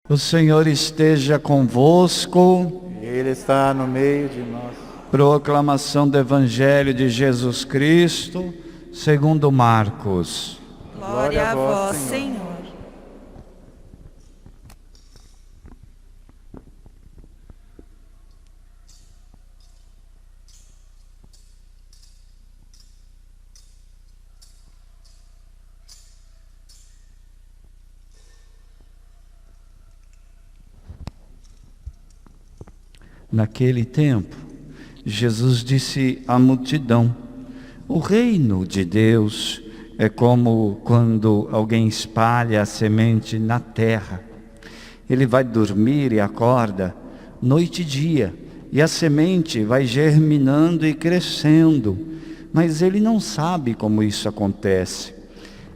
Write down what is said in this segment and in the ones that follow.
O Senhor esteja convosco. Ele está no meio de nós. Proclamação do Evangelho de Jesus Cristo, segundo Marcos. Glória a vós, Senhor. Naquele tempo, Jesus disse à multidão: o reino de Deus é como quando alguém espalha a semente na terra. Ele vai dormir e acorda noite e dia, e a semente vai germinando e crescendo, mas ele não sabe como isso acontece.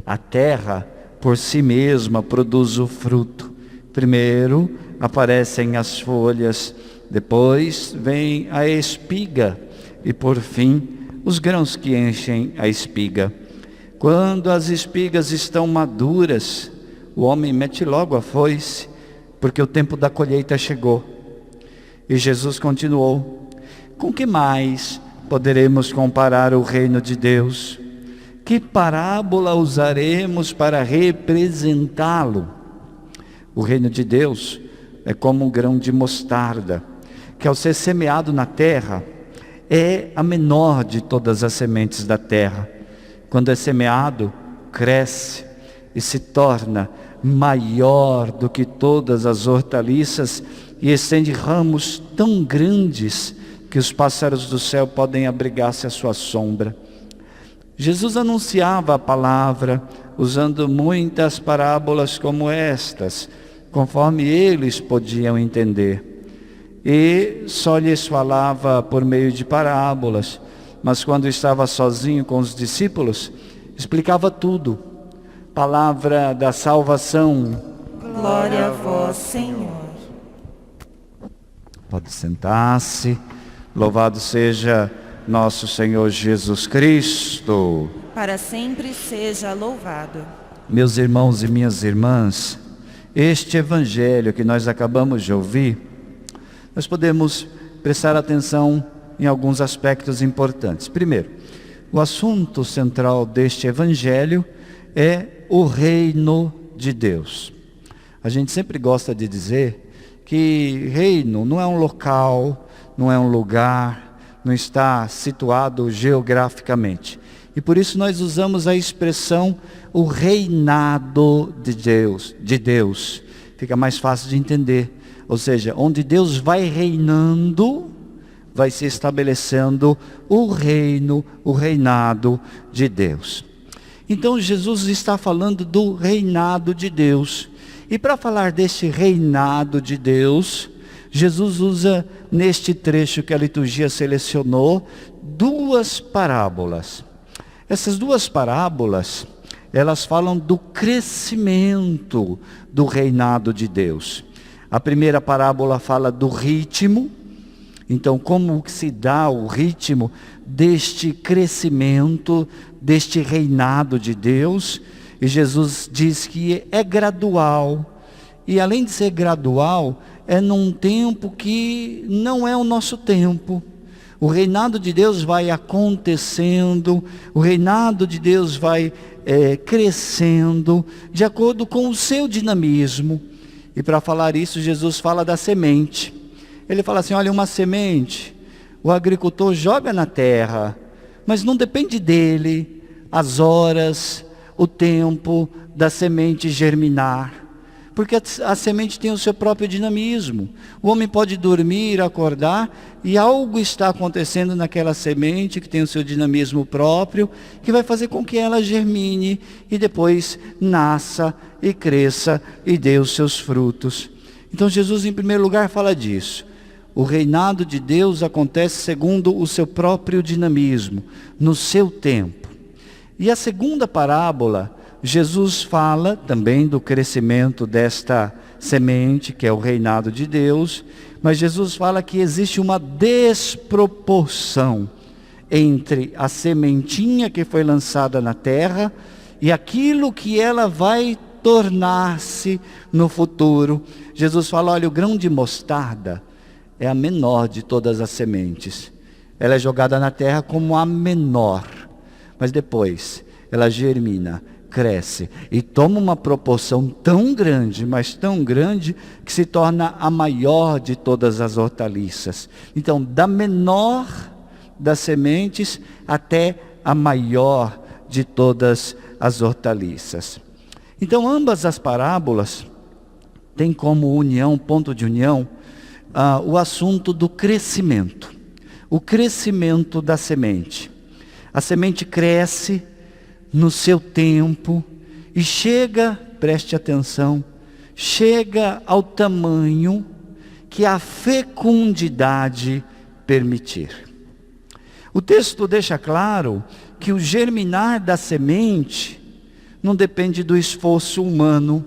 A terra, por si mesma, produz o fruto. Primeiro aparecem as folhas, depois vem a espiga e, por fim, os grãos que enchem a espiga. Quando as espigas estão maduras, o homem mete logo a foice, porque o tempo da colheita chegou. E Jesus continuou: com que mais poderemos comparar o reino de Deus? Que parábola usaremos para representá-lo? O reino de Deus é como um grão de mostarda, que ao ser semeado na terra, é a menor de todas as sementes da terra. Quando é semeado, cresce e se torna maior do que todas as hortaliças e estende ramos tão grandes que os pássaros do céu podem abrigar-se à sua sombra. Jesus anunciava a palavra usando muitas parábolas como estas, conforme eles podiam entender. E só lhes falava por meio de parábolas, mas quando estava sozinho com os discípulos, explicava tudo. Palavra da salvação. Glória a vós, Senhor. Pode sentar-se. Louvado seja nosso Senhor Jesus Cristo. Para sempre seja louvado. Meus irmãos e minhas irmãs, este evangelho que nós acabamos de ouvir, nós podemos prestar atenção em alguns aspectos importantes. Primeiro, o assunto central deste evangelho é o reino de Deus. A gente sempre gosta de dizer que reino não é um local, não é um lugar, não está situado geograficamente. E por isso nós usamos a expressão o reinado de Deus. Fica mais fácil de entender. Ou seja, onde Deus vai reinando, vai se estabelecendo o reino, o reinado de Deus. Então Jesus está falando do reinado de Deus. E para falar deste reinado de Deus, Jesus usa neste trecho que a liturgia selecionou, duas parábolas. Essas duas parábolas, elas falam do crescimento do reinado de Deus. A primeira parábola fala do ritmo. Então, como se dá o ritmo deste crescimento, deste reinado de Deus? E Jesus diz que é gradual. E além de ser gradual, é num tempo que não é o nosso tempo. O reinado de Deus vai acontecendo, o reinado de Deus vai crescendo, de acordo com o seu dinamismo. E para falar isso, Jesus fala da semente. Ele fala assim: olha, uma semente, o agricultor joga na terra, mas não depende dele as horas, o tempo da semente germinar. Porque a semente tem o seu próprio dinamismo. O homem pode dormir, acordar, e algo está acontecendo naquela semente que tem o seu dinamismo próprio, que vai fazer com que ela germine e depois nasça e cresça e dê os seus frutos. Então Jesus, em primeiro lugar, fala disso. O reinado de Deus acontece segundo o seu próprio dinamismo, no seu tempo. E a segunda parábola, Jesus fala também do crescimento desta semente, que é o reinado de Deus, mas Jesus fala que existe uma desproporção entre a sementinha que foi lançada na terra e aquilo que ela vai tornar-se no futuro. Jesus fala, olha, o grão de mostarda é a menor de todas as sementes. Ela é jogada na terra como a menor, mas depois ela germina, cresce e toma uma proporção tão grande, mas tão grande, que se torna a maior de todas as hortaliças. Então, da menor das sementes até a maior de todas as hortaliças. Então, ambas as parábolas têm como união, ponto de união, o assunto do crescimento. O crescimento da semente. A semente cresce no seu tempo e chega, preste atenção, chega ao tamanho que a fecundidade permitir. O texto deixa claro que o germinar da semente não depende do esforço humano,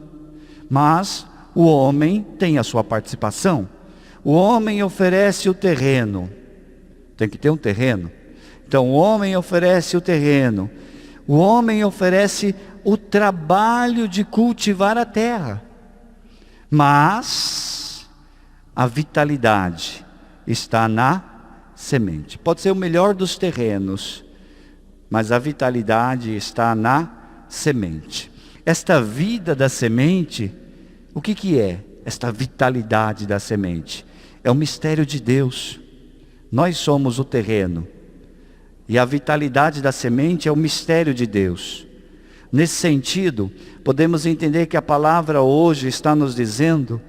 mas o homem tem a sua participação. O homem oferece o terreno, tem que ter um terreno. Então o homem oferece o terreno, o homem oferece o trabalho de cultivar a terra, mas a vitalidade está na semente. Pode ser o melhor dos terrenos, mas a vitalidade está na semente. Esta vida da semente, o que é esta vitalidade da semente? É o mistério de Deus. Nós somos o terreno. E a vitalidade da semente é o mistério de Deus. Nesse sentido, podemos entender que a palavra hoje está nos dizendo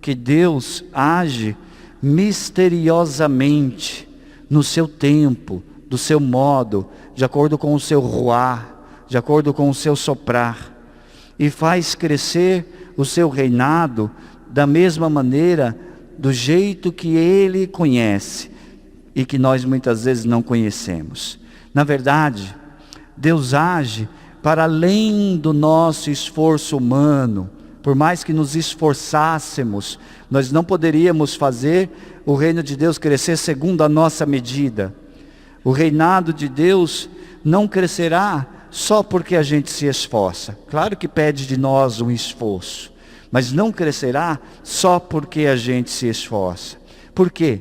que Deus age misteriosamente no seu tempo, do seu modo, de acordo com o seu ruar, de acordo com o seu soprar, e faz crescer o seu reinado da mesma maneira, do jeito que Ele conhece e que nós muitas vezes não conhecemos. Na verdade, Deus age para além do nosso esforço humano. Por mais que nos esforçássemos, nós não poderíamos fazer o reino de Deus crescer segundo a nossa medida. O reinado de Deus não crescerá só porque a gente se esforça. Claro que pede de nós um esforço, mas não crescerá só porque a gente se esforça. Por quê?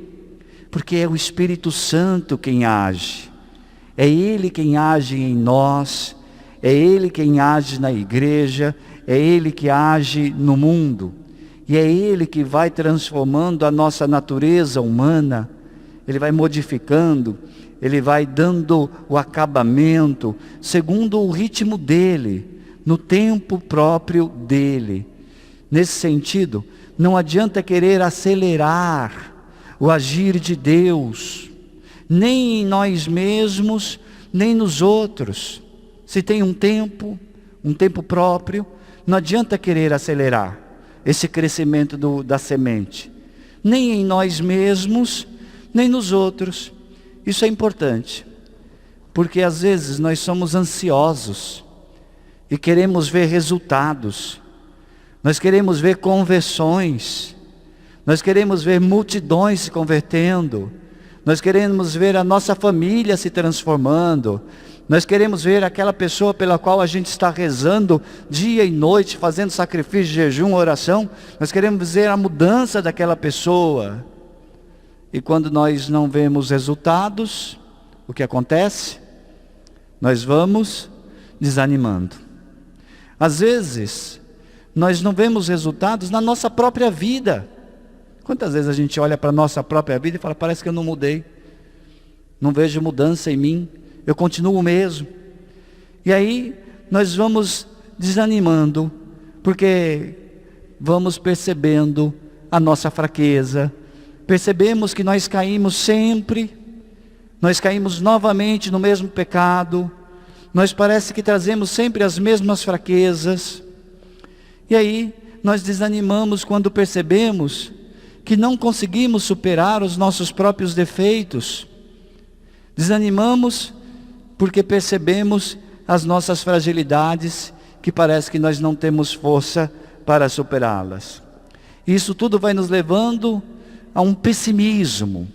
Porque é o Espírito Santo quem age. É Ele quem age em nós, é Ele quem age na igreja, é Ele que age no mundo. E é Ele que vai transformando a nossa natureza humana, Ele vai modificando, Ele vai dando o acabamento, segundo o ritmo dEle, no tempo próprio dEle. Nesse sentido, não adianta querer acelerar o agir de Deus, nem em nós mesmos, nem nos outros. Se tem um tempo próprio, não adianta querer acelerar esse crescimento da semente, nem em nós mesmos, nem nos outros. Isso é importante, porque às vezes nós somos ansiosos e queremos ver resultados, nós queremos ver conversões, nós queremos ver multidões se convertendo, nós queremos ver a nossa família se transformando, nós queremos ver aquela pessoa pela qual a gente está rezando dia e noite, fazendo sacrifício, jejum, oração, nós queremos ver a mudança daquela pessoa. E quando nós não vemos resultados, o que acontece? Nós vamos desanimando. Às vezes, nós não vemos resultados na nossa própria vida. Quantas vezes a gente olha para a nossa própria vida e fala, parece que eu não mudei, não vejo mudança em mim, eu continuo o mesmo. E aí nós vamos desanimando, porque vamos percebendo a nossa fraqueza, percebemos que nós caímos sempre, nós caímos novamente no mesmo pecado, nós parece que trazemos sempre as mesmas fraquezas, e aí nós desanimamos quando percebemos que não conseguimos superar os nossos próprios defeitos. Desanimamos porque percebemos as nossas fragilidades, que parece que nós não temos força para superá-las. Isso tudo vai nos levando a um pessimismo.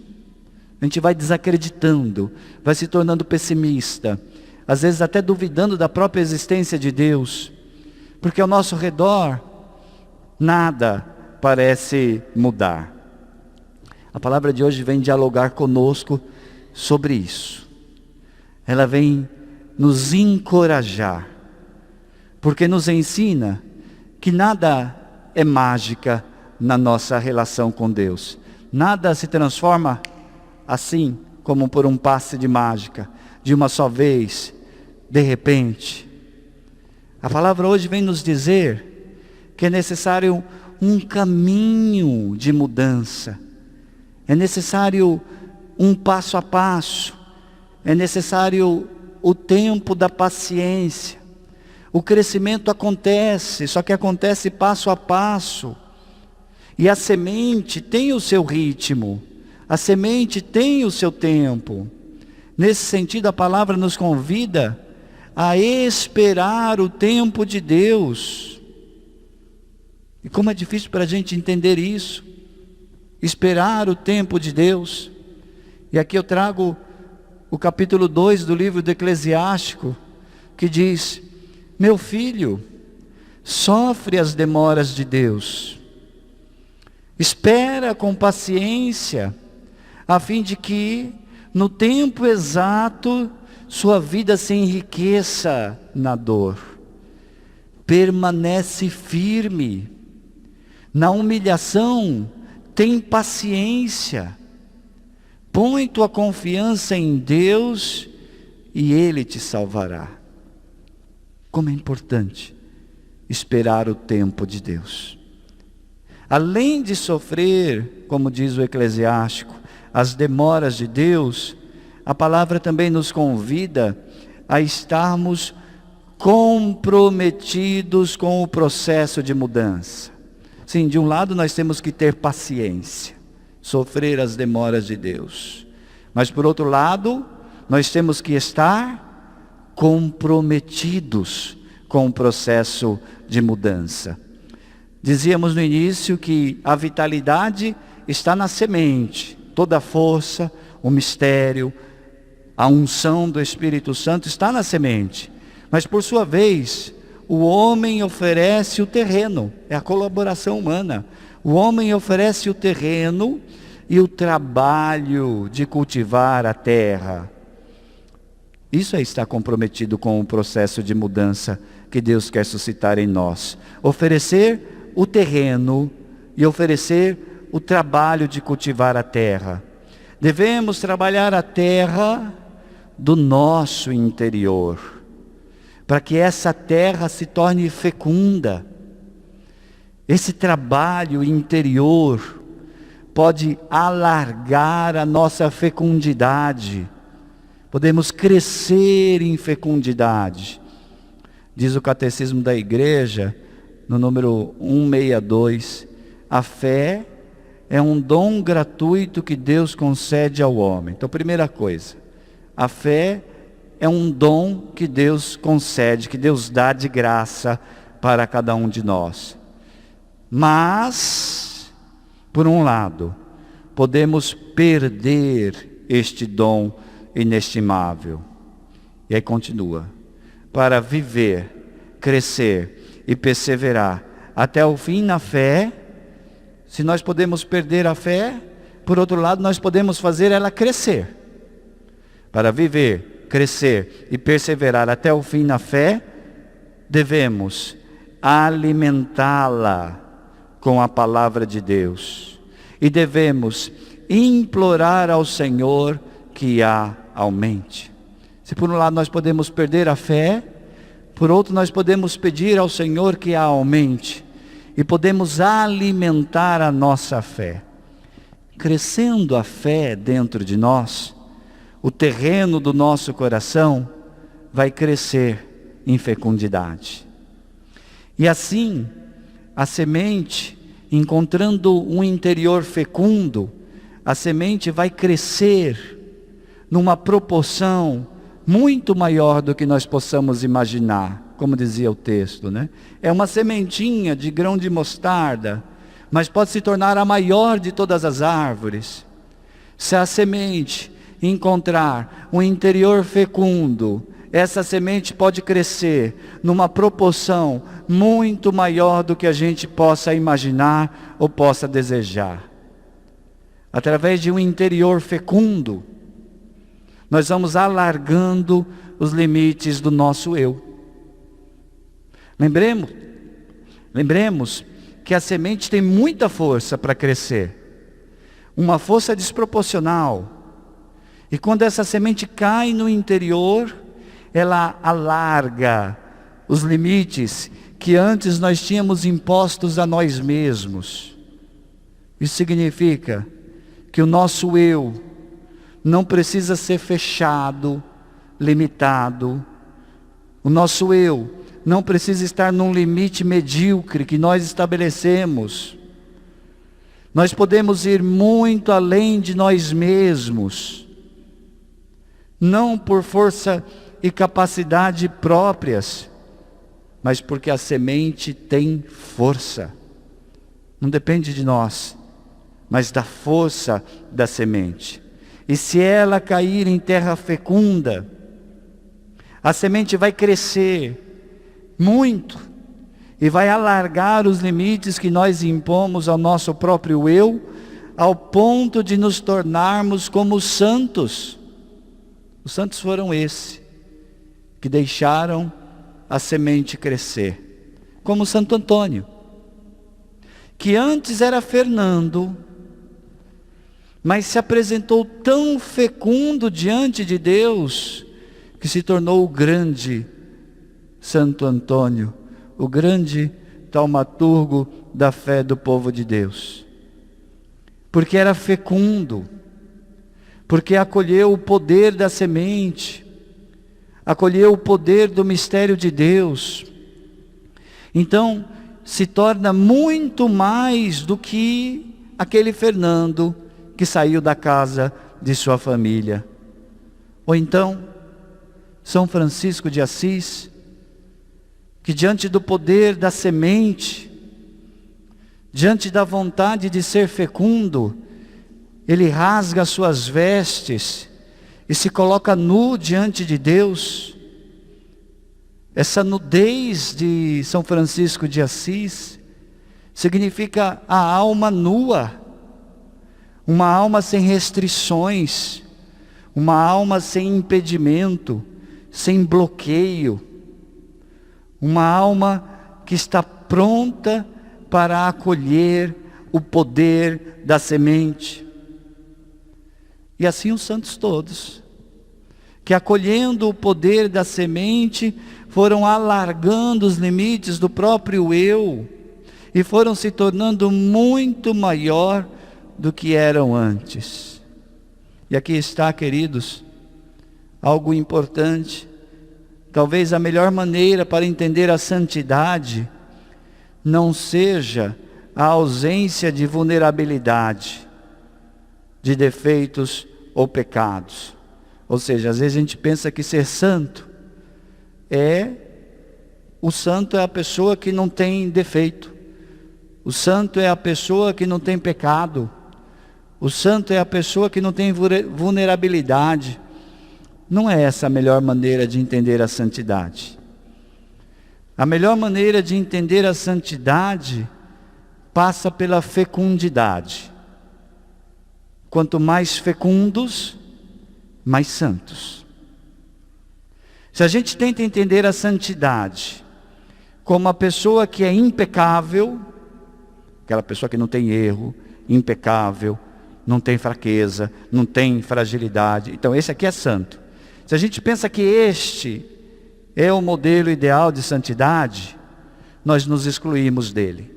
A gente vai desacreditando, vai se tornando pessimista, às vezes até duvidando da própria existência de Deus, porque ao nosso redor nada parece mudar. A palavra de hoje vem dialogar conosco sobre isso. Ela vem nos encorajar, porque nos ensina que nada é mágica na nossa relação com Deus. Nada se transforma assim, como por um passe de mágica, de uma só vez, de repente. A palavra hoje vem nos dizer que é necessário um caminho de mudança. É necessário um passo a passo. É necessário o tempo da paciência. O crescimento acontece, só que acontece passo a passo. E a semente tem o seu ritmo. A semente tem o seu tempo. Nesse sentido, a palavra nos convida a esperar o tempo de Deus. E como é difícil para a gente entender isso. Esperar o tempo de Deus. E aqui eu trago o capítulo 2 do livro do Eclesiástico, que diz: meu filho, sofre as demoras de Deus. Espera com paciência, a fim de que, no tempo exato, sua vida se enriqueça na dor. Permanece firme. Na humilhação, tem paciência. Põe tua confiança em Deus e Ele te salvará. Como é importante esperar o tempo de Deus. Além de sofrer, como diz o Eclesiástico, as demoras de Deus, a palavra também nos convida a estarmos comprometidos com o processo de mudança. Sim, de um lado nós temos que ter paciência, sofrer as demoras de Deus. Mas por outro lado, nós temos que estar comprometidos com o processo de mudança. Dizíamos no início que a vitalidade está na semente. Toda a força, o mistério, a unção do Espírito Santo está na semente. Mas por sua vez, o homem oferece o terreno. É a colaboração humana. O homem oferece o terreno e o trabalho de cultivar a terra. Isso é estar comprometido com o processo de mudança que Deus quer suscitar em nós. Oferecer o terreno e oferecer o trabalho de cultivar a terra. Devemos trabalhar a terra do nosso interior, para que essa terra se torne fecunda. Esse trabalho interior pode alargar a nossa fecundidade. Podemos crescer em fecundidade. Diz o Catecismo da Igreja, no número 162, a fé é um dom gratuito que Deus concede ao homem. Então, primeira coisa, a fé é um dom que Deus concede, que Deus dá de graça para cada um de nós. Mas, por um lado, podemos perder este dom inestimável. E aí continua: para viver, crescer e perseverar até o fim na fé. Se nós podemos perder a fé, por outro lado, nós podemos fazer ela crescer. Para viver, crescer e perseverar até o fim na fé, devemos alimentá-la com a palavra de Deus. E devemos implorar ao Senhor que a aumente. Se por um lado nós podemos perder a fé, por outro nós podemos pedir ao Senhor que a aumente. E podemos alimentar a nossa fé. Crescendo a fé dentro de nós, o terreno do nosso coração vai crescer em fecundidade. E assim, a semente, encontrando um interior fecundo, a semente vai crescer numa proporção muito maior do que nós possamos imaginar, como dizia o texto, né? É uma sementinha de grão de mostarda, mas pode se tornar a maior de todas as árvores. Se a semente encontrar um interior fecundo essa semente pode crescer numa proporção muito maior do que a gente possa imaginar ou possa desejar. Através de um interior fecundo, nós vamos alargando os limites do nosso eu. Lembremos que a semente tem muita força para crescer, uma força desproporcional. E quando essa semente cai no interior, ela alarga os limites que antes nós tínhamos impostos a nós mesmos. Isso significa que o nosso eu não precisa ser fechado, limitado. O nosso eu não precisa estar num limite medíocre que nós estabelecemos. Nós podemos ir muito além de nós mesmos, não por força e capacidade próprias, mas porque a semente tem força. Não depende de nós, mas da força da semente. E se ela cair em terra fecunda, a semente vai crescer muito e vai alargar os limites que nós impomos ao nosso próprio eu, ao ponto de nos tornarmos como os santos. Os santos foram esses que deixaram a semente crescer, como Santo Antônio, que antes era Fernando, mas se apresentou tão fecundo diante de Deus, que se tornou o grande Santo Antônio, o grande taumaturgo da fé do povo de Deus. Porque era fecundo, porque acolheu o poder da semente, acolheu o poder do mistério de Deus. Então, se torna muito mais do que aquele Fernando que saiu da casa de sua família. Ou então, São Francisco de Assis, que diante do poder da semente, diante da vontade de ser fecundo, ele rasga suas vestes e se coloca nu diante de Deus. Essa nudez de São Francisco de Assis significa a alma nua, uma alma sem restrições, uma alma sem impedimento, sem bloqueio, uma alma que está pronta para acolher o poder da semente. E assim os santos todos, que acolhendo o poder da semente, foram alargando os limites do próprio eu, e foram se tornando muito maior do que eram antes. E aqui está, queridos, algo importante. Talvez a melhor maneira para entender a santidade não seja a ausência de vulnerabilidade, de defeitos ou pecados. Ou seja, às vezes a gente pensa que ser santo o santo é a pessoa que não tem defeito. O santo é a pessoa que não tem pecado. O santo é a pessoa que não tem vulnerabilidade. Não é essa a melhor maneira de entender a santidade. A melhor maneira de entender a santidade passa pela fecundidade. Quanto mais fecundos, mais santos. Se a gente tenta entender a santidade como a pessoa que é impecável, aquela pessoa que não tem erro, impecável, não tem fraqueza, não tem fragilidade, então esse aqui é santo. Se a gente pensa que este é o modelo ideal de santidade, nós nos excluímos dele.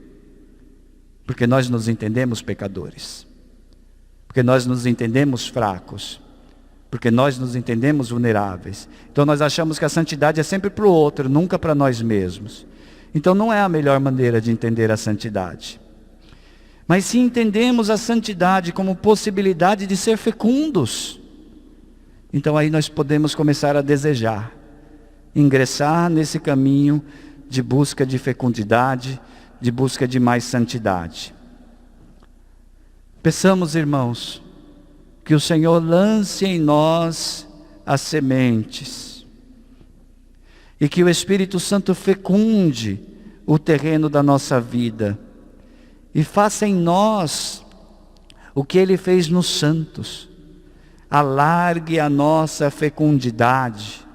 Porque nós nos entendemos pecadores. Porque nós nos entendemos fracos. Porque nós nos entendemos vulneráveis. Então nós achamos que a santidade é sempre para o outro, nunca para nós mesmos. Então não é a melhor maneira de entender a santidade. Mas se entendemos a santidade como possibilidade de ser fecundos, então aí nós podemos começar a desejar, ingressar nesse caminho de busca de fecundidade, de busca de mais santidade. Peçamos, irmãos, que o Senhor lance em nós as sementes, E que o Espírito Santo fecunde o terreno da nossa vida e faça em nós o que Ele fez nos santos. Alargue a nossa fecundidade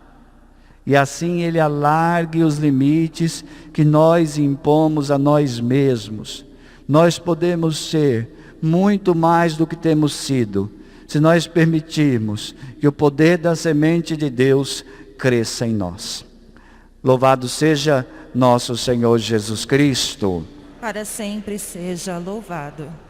e assim Ele alargue os limites que nós impomos a nós mesmos. Nós podemos ser muito mais do que temos sido, se nós permitirmos que o poder da semente de Deus cresça em nós. Louvado seja nosso Senhor Jesus Cristo. Para sempre seja louvado.